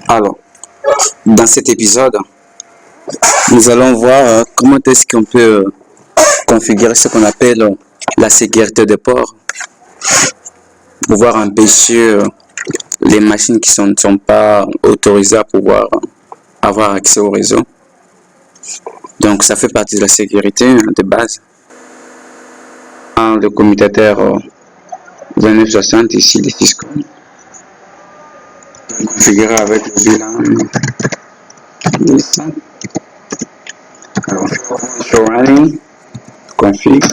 Alors, dans cet épisode, nous allons voir comment est-ce qu'on peut configurer ce qu'on appelle la sécurité des ports, pouvoir empêcher les machines qui ne sont pas autorisées à pouvoir avoir accès au réseau. Donc, ça fait partie de la sécurité de base. Le commutateur 2960 ici, de Cisco, configuré avec le VLAN 10. Alors, show running, config.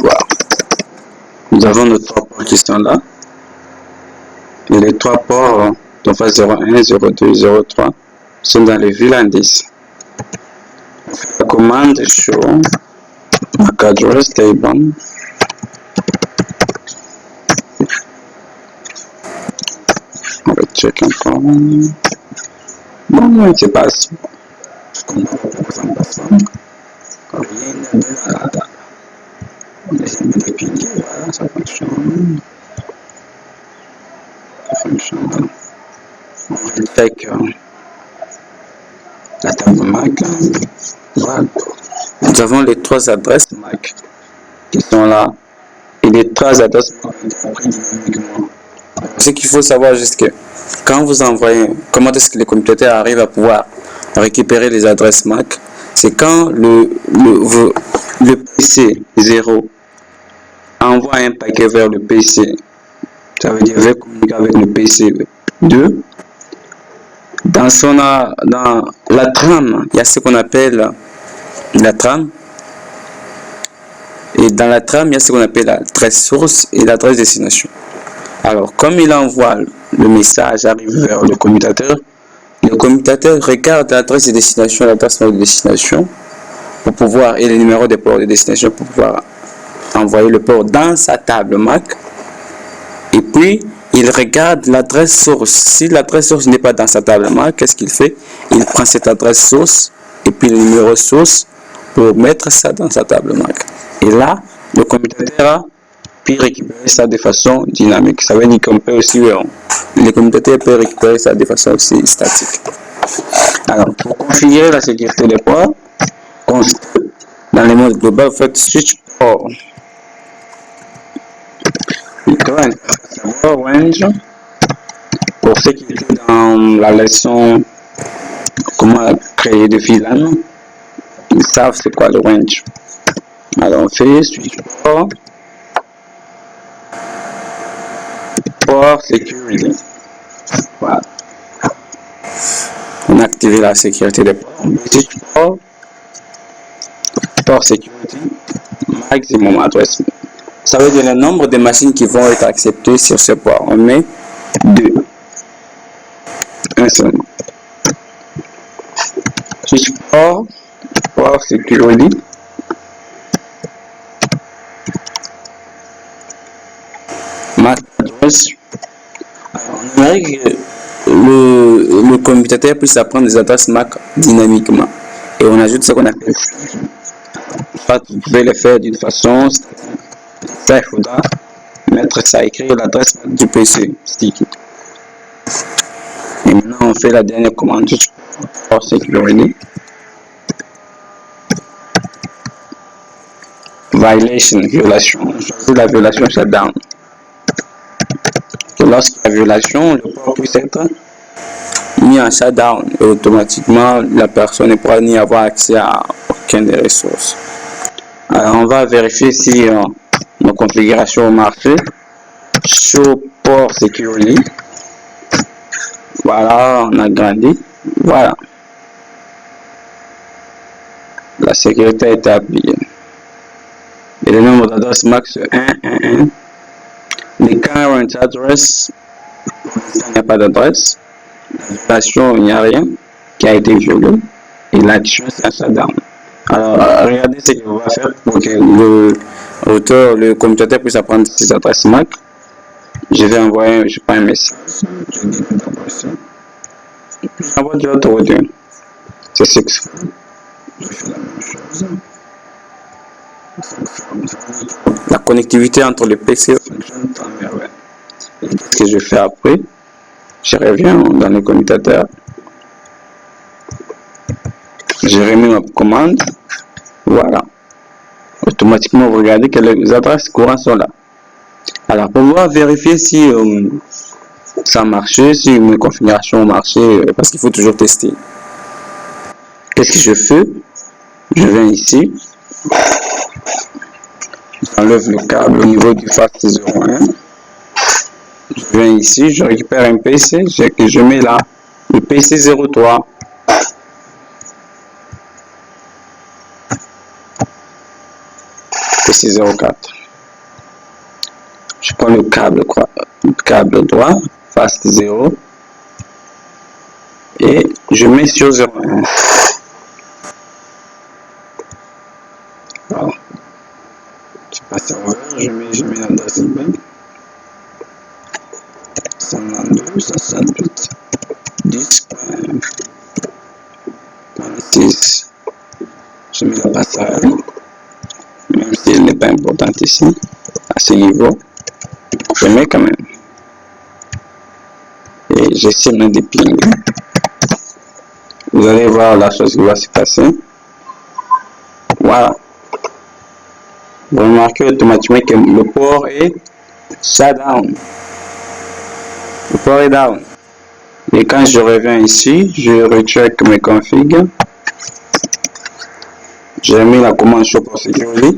Wow. Nous avons nos 3 ports qui sont là. Et les 3 ports, donc 01, 02, 03, sont dans le VLAN 10. On fait la commande show MAC address table. On va check encore. Bon, c'est pas si bon. Rien de la data. On essaie de pinguer, voilà, ça fonctionne. Ça fonctionne. On va check la table MAC. Voilà. Nous avons les 3 adresses MAC qui sont là. Et les 3 adresses MAC ont été dynamiquement. Ce qu'il faut savoir juste que quand vous envoyez, comment est-ce que les commutateurs arrivent à pouvoir récupérer les adresses MAC, c'est quand le PC 0 envoie un paquet vers le PC, ça veut dire veut communiquer avec le PC 2. Dans la trame, il y a ce qu'on appelle la trame. Et dans la trame, il y a ce qu'on appelle l'adresse source et l'adresse destination. Alors, comme il envoie le message arrive vers le commutateur regarde l'adresse de destination, l'adresse de destination pour pouvoir, et le numéro des ports de destination pour pouvoir envoyer le port dans sa table MAC. Et puis, il regarde l'adresse source. Si l'adresse source n'est pas dans sa table MAC, qu'est-ce qu'il fait? Il prend cette adresse source et puis le numéro source pour mettre ça dans sa table MAC. Et là, le commutateur a puis récupérer ça de façon dynamique. Ça veut dire qu'on peut aussi, les commutateurs peuvent récupérer ça de façon aussi statique. Alors, pour configurer la sécurité des ports, dans le mode global, vous faites switch port. Range. Pour ceux qui étaient dans la leçon comment créer des VLAN, ils savent c'est quoi le range. Alors, on fait switch port. Port security. Voilà. On a activé la sécurité des ports. Port security. Maximum adresse. Ça veut dire le nombre de machines qui vont être acceptées sur ce port. On met 2. Un seulement. Switch port. Port security. MAC address. Alors, on aimerait que le commutateur puisse apprendre des adresses MAC dynamiquement. Et on ajoute ce qu'on appelle. Soit vous pouvez le faire d'une façon. Ça, il faudra mettre ça, écrire l'adresse MAC du PC sticky. Et maintenant, on fait la dernière commande pour sécurité. Violation. On choisit la violation shutdown. Lorsqu'il y a violation, le port puisse être mis en shutdown et automatiquement la personne ne pourra ni avoir accès à aucune des ressources. Alors on va vérifier si nos configurations ont marché. Show port security. Voilà, on a grandi. Voilà. La sécurité est établie. Et le nombre d'adresses max 111. Les current address, il n'y a pas d'adresse. La violation, il n'y a rien qui a été violé. Et l'action, c'est un shutdown. Alors, regardez ce qu'on va faire pour que le commutateur puisse apprendre ses adresses MAC. Je vais envoyer, je prends un message. Je dis tout d'abord ça. Et puis, j'envoie de l'autre côté. C'est successful. Je fais la même chose. La connectivité entre les PC fonctionne tant merveille. Et qu'est-ce que je fais après? Je reviens dans le commutateur. Je remets ma commande. Voilà. Automatiquement, vous regardez que les adresses courantes sont là. Alors, pour pouvoir vérifier si ça a marché, si mes configurations ont marché, parce qu'il faut toujours tester. Qu'est-ce que je fais? Je viens ici. J'enlève le câble au niveau du FAST 01. Je viens ici, je récupère un PC que je mets là. Le PC 03. PC 04. Je prends le câble droit, FAST 0. Et je mets sur 01. Voilà. Je passe en vert, je mets l'adresse email. 192, 168, 10.6. Je mets la passerelle, même si elle n'est pas importante ici, à ce niveau. Je mets quand même. Et j'essaie de mettre des pings. Vous allez voir la chose qui va se passer. Voilà. Vous remarquez automatiquement que le port est shutdown. Le port est down. Et quand je reviens ici, je recheck mes configs. J'ai mis la commande show pour sécurité.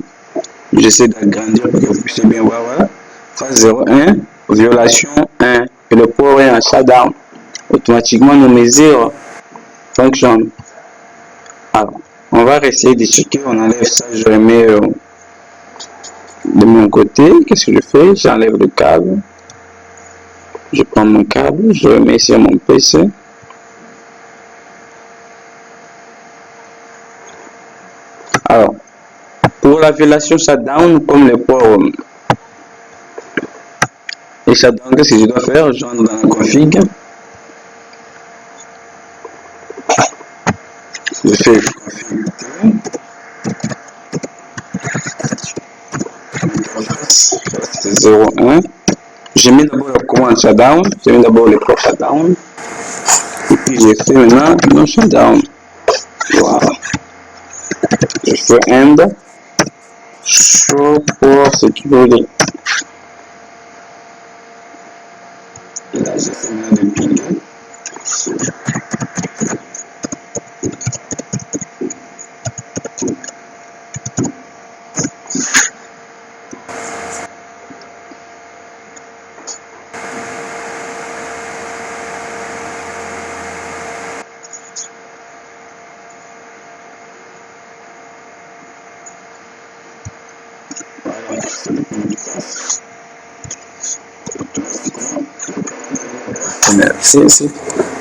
J'essaie d'agrandir pour que vous puissiez bien voir. Voilà. Phase 01, violation 1. Et le port est en shutdown. Automatiquement, nos mesures fonctionnent. Alors, on va essayer de checker. On enlève ça. Je remets de mon côté. Qu'est-ce que je fais? J'enlève le câble. Je prends mon câble. Je le mets sur mon PC. Alors, pour la violation shutdown, comme le port et shutdown, qu'est-ce que je dois faire? Je rentre dans la config. Je fais config 01. Je mets d'abord la commande shutdown. Je mets d'abord le port shutdown. Et puis je fais maintenant non shutdown. Voilà. Je fais end show pour sécurité. Et là, je fais maintenant le ping.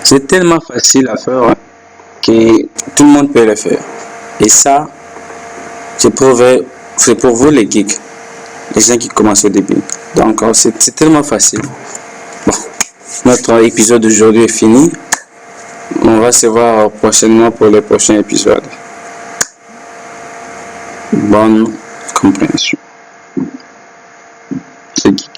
C'est tellement facile à faire que tout le monde peut le faire. Et ça, c'est pour vous les geeks, les gens qui commencent au début. Donc, c'est tellement facile. Bon, notre épisode d'aujourd'hui est fini. On va se voir prochainement pour le prochain épisode. Bonne compréhension. C'est geek.